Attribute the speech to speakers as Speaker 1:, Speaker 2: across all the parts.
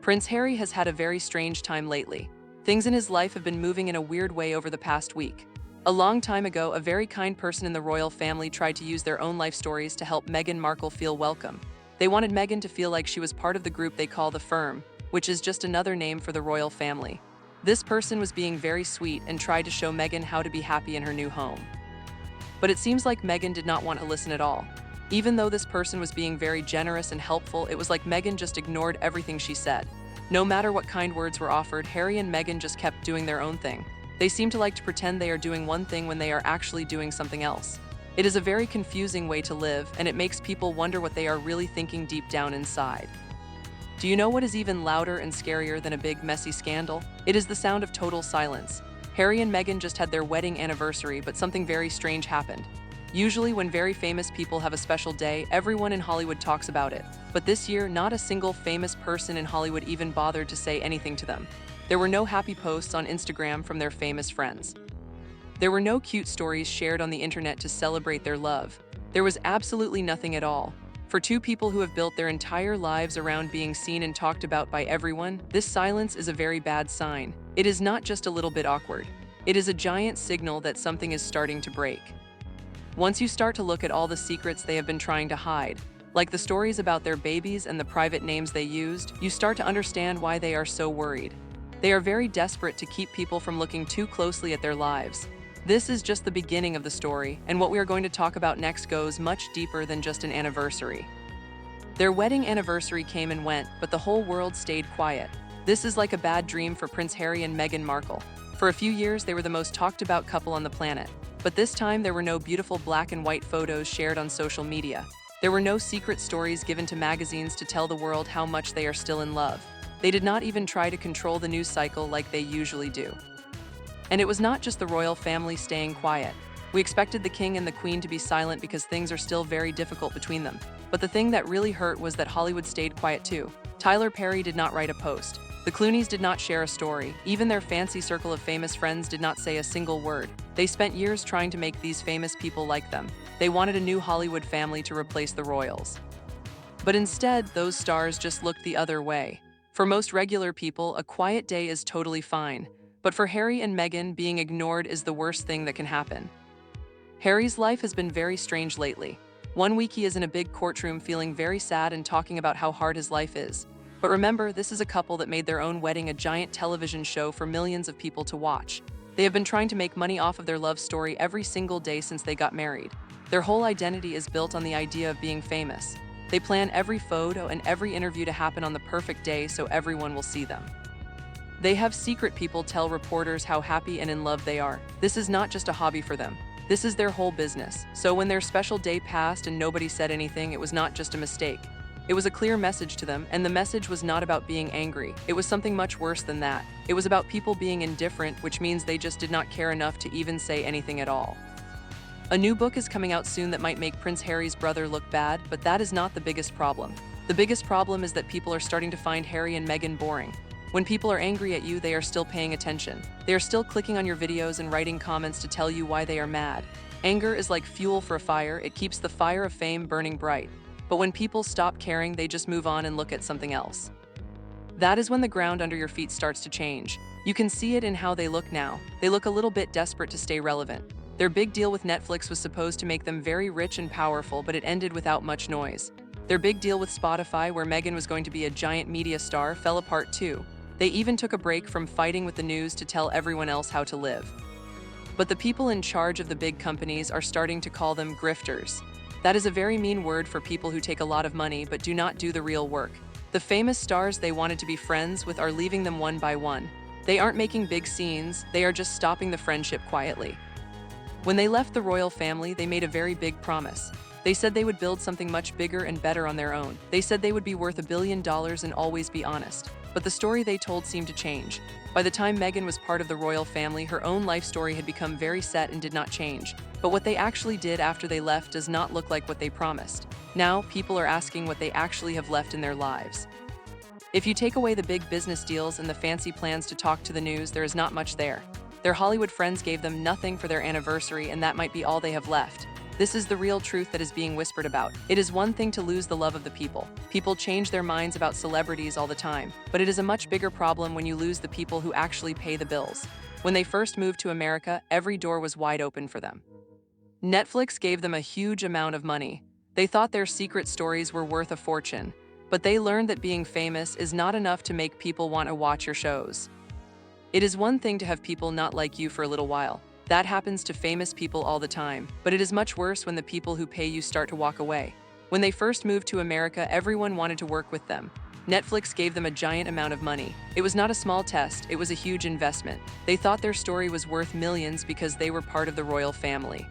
Speaker 1: Prince Harry has had a very strange time lately. Things in his life have been moving in a weird way over the past week. A long time ago, a very kind person in the royal family tried to use their own life stories to help Meghan Markle feel welcome. They wanted Meghan to feel like she was part of the group they call the Firm, which is just another name for the royal family. This person was being very sweet and tried to show Meghan how to be happy in her new home. But it seems like Meghan did not want to listen at all. Even though this person was being very generous and helpful, it was like Meghan just ignored everything she said. No matter what kind words were offered, Harry and Meghan just kept doing their own thing. They seem to like to pretend they are doing one thing when they are actually doing something else. It is a very confusing way to live, and it makes people wonder what they are really thinking deep down inside. Do you know what is even louder and scarier than a big, messy scandal? It is the sound of total silence. Harry and Meghan just had their wedding anniversary, but something very strange happened. Usually when very famous people have a special day, everyone in Hollywood talks about it. But this year, not a single famous person in Hollywood even bothered to say anything to them. There were no happy posts on Instagram from their famous friends. There were no cute stories shared on the internet to celebrate their love. There was absolutely nothing at all. For two people who have built their entire lives around being seen and talked about by everyone, this silence is a very bad sign. It is not just a little bit awkward. It is a giant signal that something is starting to break. Once you start to look at all the secrets they have been trying to hide, like the stories about their babies and the private names they used, you start to understand why they are so worried. They are very desperate to keep people from looking too closely at their lives. This is just the beginning of the story, and what we are going to talk about next goes much deeper than just an anniversary. Their wedding anniversary came and went, but the whole world stayed quiet. This is like a bad dream for Prince Harry and Meghan Markle. For a few years, they were the most talked about couple on the planet. But this time, there were no beautiful black and white photos shared on social media. There were no secret stories given to magazines to tell the world how much they are still in love. They did not even try to control the news cycle like they usually do. And it was not just the royal family staying quiet. We expected the king and the queen to be silent because things are still very difficult between them. But the thing that really hurt was that Hollywood stayed quiet too. Tyler Perry did not write a post. The Clooneys did not share a story. Even their fancy circle of famous friends did not say a single word. They spent years trying to make these famous people like them. They wanted a new Hollywood family to replace the royals. But instead, those stars just looked the other way. For most regular people, a quiet day is totally fine. But for Harry and Meghan, being ignored is the worst thing that can happen. Harry's life has been very strange lately. One week he is in a big courtroom feeling very sad and talking about how hard his life is. But remember, this is a couple that made their own wedding a giant television show for millions of people to watch. They have been trying to make money off of their love story every single day since they got married. Their whole identity is built on the idea of being famous. They plan every photo and every interview to happen on the perfect day so everyone will see them. They have secret people tell reporters how happy and in love they are. This is not just a hobby for them. This is their whole business. So when their special day passed and nobody said anything, it was not just a mistake. It was a clear message to them, and the message was not about being angry. It was something much worse than that. It was about people being indifferent, which means they just did not care enough to even say anything at all. A new book is coming out soon that might make Prince Harry's brother look bad, but that is not the biggest problem. The biggest problem is that people are starting to find Harry and Meghan boring. When people are angry at you, they are still paying attention. They are still clicking on your videos and writing comments to tell you why they are mad. Anger is like fuel for a fire. It keeps the fire of fame burning bright. But when people stop caring, they just move on and look at something else. That is when the ground under your feet starts to change. You can see it in how they look now. They look a little bit desperate to stay relevant. Their big deal with Netflix was supposed to make them very rich and powerful, but it ended without much noise. Their big deal with Spotify, where Meghan was going to be a giant media star, fell apart too. They even took a break from fighting with the news to tell everyone else how to live. But the people in charge of the big companies are starting to call them grifters. That is a very mean word for people who take a lot of money but do not do the real work. The famous stars they wanted to be friends with are leaving them one by one. They aren't making big scenes, they are just stopping the friendship quietly. When they left the royal family, they made a very big promise. They said they would build something much bigger and better on their own. They said they would be worth $1 billion and always be honest. But the story they told seemed to change. By the time Meghan was part of the royal family, her own life story had become very set and did not change. But what they actually did after they left does not look like what they promised. Now, people are asking what they actually have left in their lives. If you take away the big business deals and the fancy plans to talk to the news, there is not much there. Their Hollywood friends gave them nothing for their anniversary, and that might be all they have left. This is the real truth that is being whispered about. It is one thing to lose the love of the people. People change their minds about celebrities all the time, but it is a much bigger problem when you lose the people who actually pay the bills. When they first moved to America, every door was wide open for them. Netflix gave them a huge amount of money. They thought their secret stories were worth a fortune, but they learned that being famous is not enough to make people want to watch your shows. It is one thing to have people not like you for a little while. That happens to famous people all the time, but it is much worse when the people who pay you start to walk away. When they first moved to America, everyone wanted to work with them. Netflix gave them a giant amount of money. It was not a small test, it was a huge investment. They thought their story was worth millions because they were part of the royal family.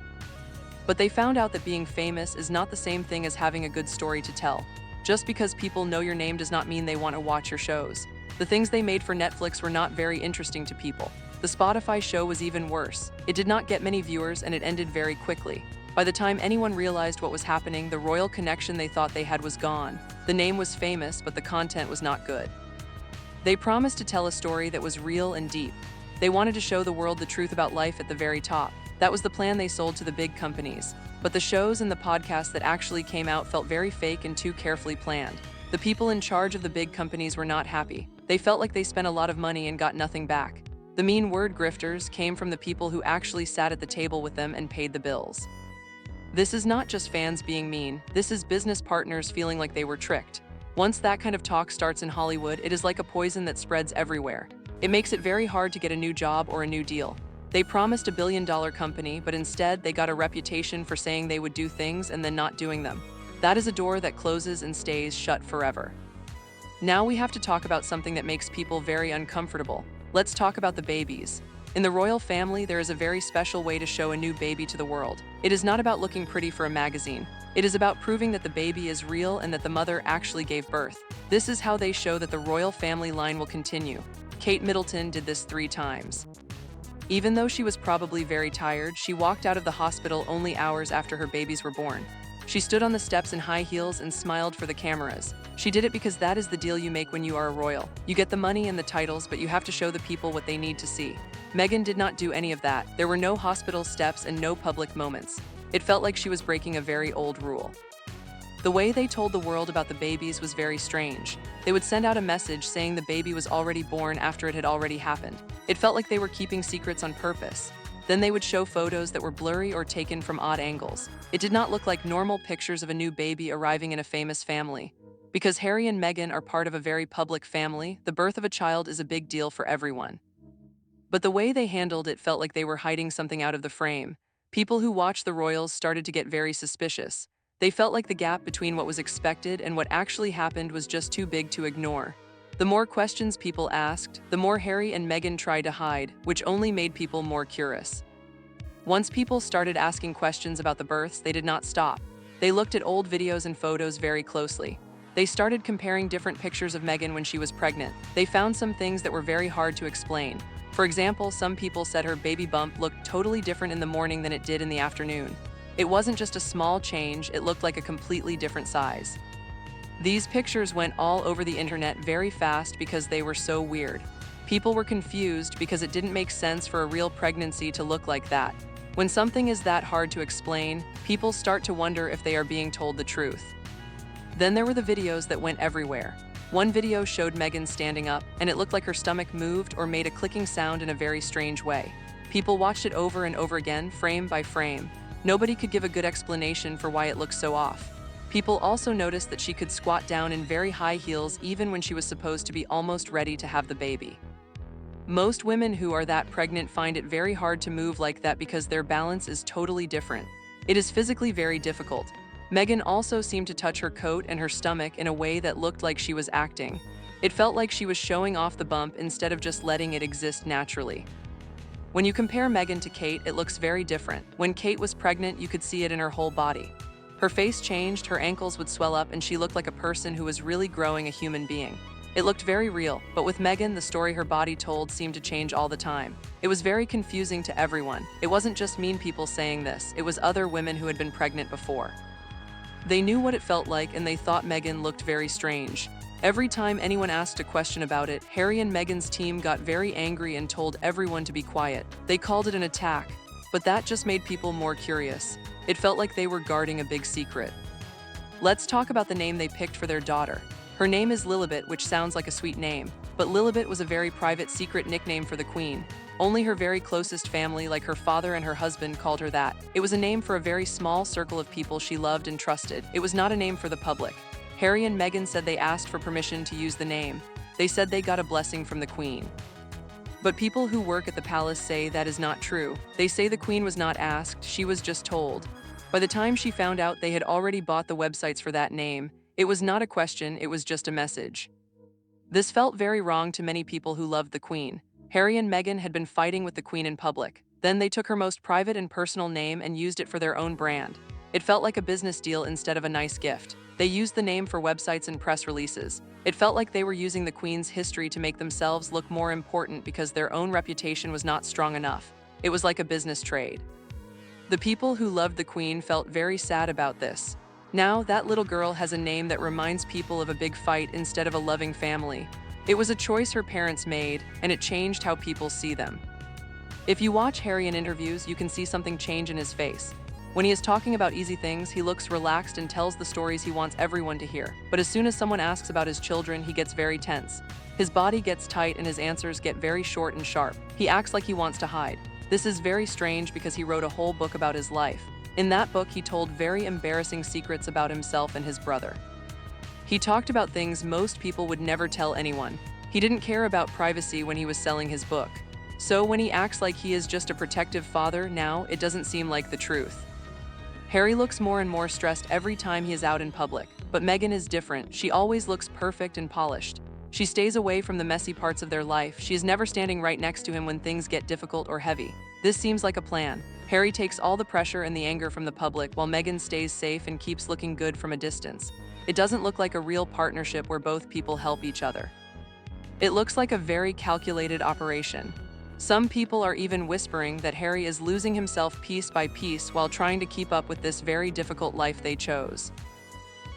Speaker 1: But they found out that being famous is not the same thing as having a good story to tell. Just because people know your name does not mean they want to watch your shows. The things they made for Netflix were not very interesting to people. The Spotify show was even worse. It did not get many viewers and it ended very quickly. By the time anyone realized what was happening, the royal connection they thought they had was gone. The name was famous, but the content was not good. They promised to tell a story that was real and deep. They wanted to show the world the truth about life at the very top. That was the plan they sold to the big companies. But the shows and the podcasts that actually came out felt very fake and too carefully planned. The people in charge of the big companies were not happy. They felt like they spent a lot of money and got nothing back. The mean word grifters came from the people who actually sat at the table with them and paid the bills. This is not just fans being mean, this is business partners feeling like they were tricked. Once that kind of talk starts in Hollywood, it is like a poison that spreads everywhere. It makes it very hard to get a new job or a new deal. They promised $1 billion company, but instead they got a reputation for saying they would do things and then not doing them. That is a door that closes and stays shut forever. Now we have to talk about something that makes people very uncomfortable. Let's talk about the babies. In the royal family, there is a very special way to show a new baby to the world. It is not about looking pretty for a magazine. It is about proving that the baby is real and that the mother actually gave birth. This is how they show that the royal family line will continue. Kate Middleton did this 3 times. Even though she was probably very tired, she walked out of the hospital only hours after her babies were born. She stood on the steps in high heels and smiled for the cameras. She did it because that is the deal you make when you are a royal. You get the money and the titles, but you have to show the people what they need to see. Meghan did not do any of that. There were no hospital steps and no public moments. It felt like she was breaking a very old rule. The way they told the world about the babies was very strange. They would send out a message saying the baby was already born after it had already happened. It felt like they were keeping secrets on purpose. Then they would show photos that were blurry or taken from odd angles. It did not look like normal pictures of a new baby arriving in a famous family. Because Harry and Meghan are part of a very public family, the birth of a child is a big deal for everyone. But the way they handled it felt like they were hiding something out of the frame. People who watched the royals started to get very suspicious. They felt like the gap between what was expected and what actually happened was just too big to ignore. The more questions people asked, the more Harry and Meghan tried to hide, which only made people more curious. Once people started asking questions about the births, they did not stop. They looked at old videos and photos very closely. They started comparing different pictures of Meghan when she was pregnant. They found some things that were very hard to explain. For example, some people said her baby bump looked totally different in the morning than it did in the afternoon. It wasn't just a small change, it looked like a completely different size. These pictures went all over the internet very fast because they were so weird. People were confused because it didn't make sense for a real pregnancy to look like that. When something is that hard to explain, people start to wonder if they are being told the truth. Then there were the videos that went everywhere. One video showed Meghan standing up, and it looked like her stomach moved or made a clicking sound in a very strange way. People watched it over and over again, frame by frame. Nobody could give a good explanation for why it looked so off. People also noticed that she could squat down in very high heels even when she was supposed to be almost ready to have the baby. Most women who are that pregnant find it very hard to move like that because their balance is totally different. It is physically very difficult. Meghan also seemed to touch her coat and her stomach in a way that looked like she was acting. It felt like she was showing off the bump instead of just letting it exist naturally. When you compare Meghan to Kate, it looks very different. When Kate was pregnant, you could see it in her whole body. Her face changed, her ankles would swell up, and she looked like a person who was really growing a human being. It looked very real, but with Meghan, the story her body told seemed to change all the time. It was very confusing to everyone. It wasn't just mean people saying this, it was other women who had been pregnant before. They knew what it felt like, and they thought Meghan looked very strange. Every time anyone asked a question about it, Harry and Meghan's team got very angry and told everyone to be quiet. They called it an attack, but that just made people more curious. It felt like they were guarding a big secret. Let's talk about the name they picked for their daughter. Her name is Lilibet, which sounds like a sweet name, but Lilibet was a very private, secret nickname for the queen. Only her very closest family, like her father and her husband, called her that. It was a name for a very small circle of people she loved and trusted. It was not a name for the public. Harry and Meghan said they asked for permission to use the name. They said they got a blessing from the queen. But people who work at the palace say that is not true. They say the queen was not asked, she was just told. By the time she found out, they had already bought the websites for that name. It was not a question, it was just a message. This felt very wrong to many people who loved the queen. Harry and Meghan had been fighting with the queen in public. Then they took her most private and personal name and used it for their own brand. It felt like a business deal instead of a nice gift. They used the name for websites and press releases. It felt like they were using the queen's history to make themselves look more important because their own reputation was not strong enough. It was like a business trade. The people who loved the queen felt very sad about this. Now, that little girl has a name that reminds people of a big fight instead of a loving family. It was a choice her parents made, and it changed how people see them. If you watch Harry in interviews, you can see something change in his face. When he is talking about easy things, he looks relaxed and tells the stories he wants everyone to hear. But as soon as someone asks about his children, he gets very tense. His body gets tight and his answers get very short and sharp. He acts like he wants to hide. This is very strange because he wrote a whole book about his life. In that book, he told very embarrassing secrets about himself and his brother. He talked about things most people would never tell anyone. He didn't care about privacy when he was selling his book. So when he acts like he is just a protective father now, it doesn't seem like the truth. Harry looks more and more stressed every time he is out in public, but Meghan is different. She always looks perfect and polished. She stays away from the messy parts of their life. She is never standing right next to him when things get difficult or heavy. This seems like a plan. Harry takes all the pressure and the anger from the public while Meghan stays safe and keeps looking good from a distance. It doesn't look like a real partnership where both people help each other. It looks like a very calculated operation. Some people are even whispering that Harry is losing himself piece by piece while trying to keep up with this very difficult life they chose.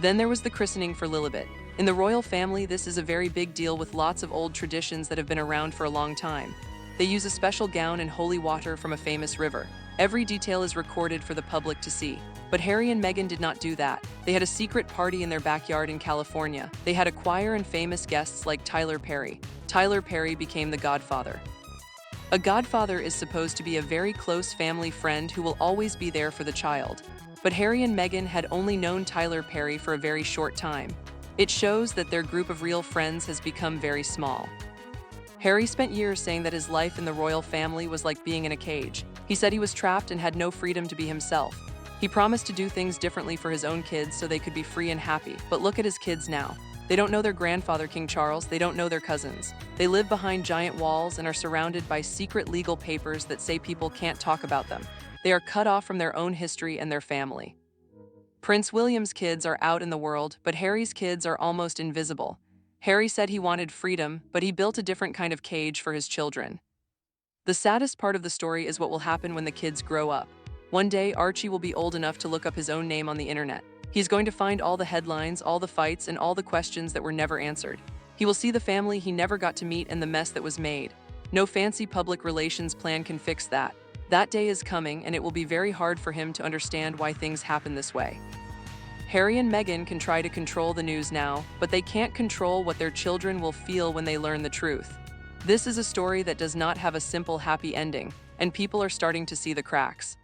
Speaker 1: Then there was the christening for Lilibet. In the royal family, this is a very big deal with lots of old traditions that have been around for a long time. They use a special gown and holy water from a famous river. Every detail is recorded for the public to see. But Harry and Meghan did not do that. They had a secret party in their backyard in California. They had a choir and famous guests like Tyler Perry. Tyler Perry became the godfather. A godfather is supposed to be a very close family friend who will always be there for the child. But Harry and Meghan had only known Tyler Perry for a very short time. It shows that their group of real friends has become very small. Harry spent years saying that his life in the royal family was like being in a cage. He said he was trapped and had no freedom to be himself. He promised to do things differently for his own kids so they could be free and happy. But look at his kids now. They don't know their grandfather, King Charles. They don't know their cousins. They live behind giant walls and are surrounded by secret legal papers that say people can't talk about them. They are cut off from their own history and their family. Prince William's kids are out in the world, but Harry's kids are almost invisible. Harry said he wanted freedom, but he built a different kind of cage for his children. The saddest part of the story is what will happen when the kids grow up. One day, Archie will be old enough to look up his own name on the internet. He's going to find all the headlines, all the fights, and all the questions that were never answered. He will see the family he never got to meet and the mess that was made. No fancy public relations plan can fix that. That day is coming, and it will be very hard for him to understand why things happen this way. Harry and Meghan can try to control the news now, but they can't control what their children will feel when they learn the truth. This is a story that does not have a simple happy ending, and people are starting to see the cracks.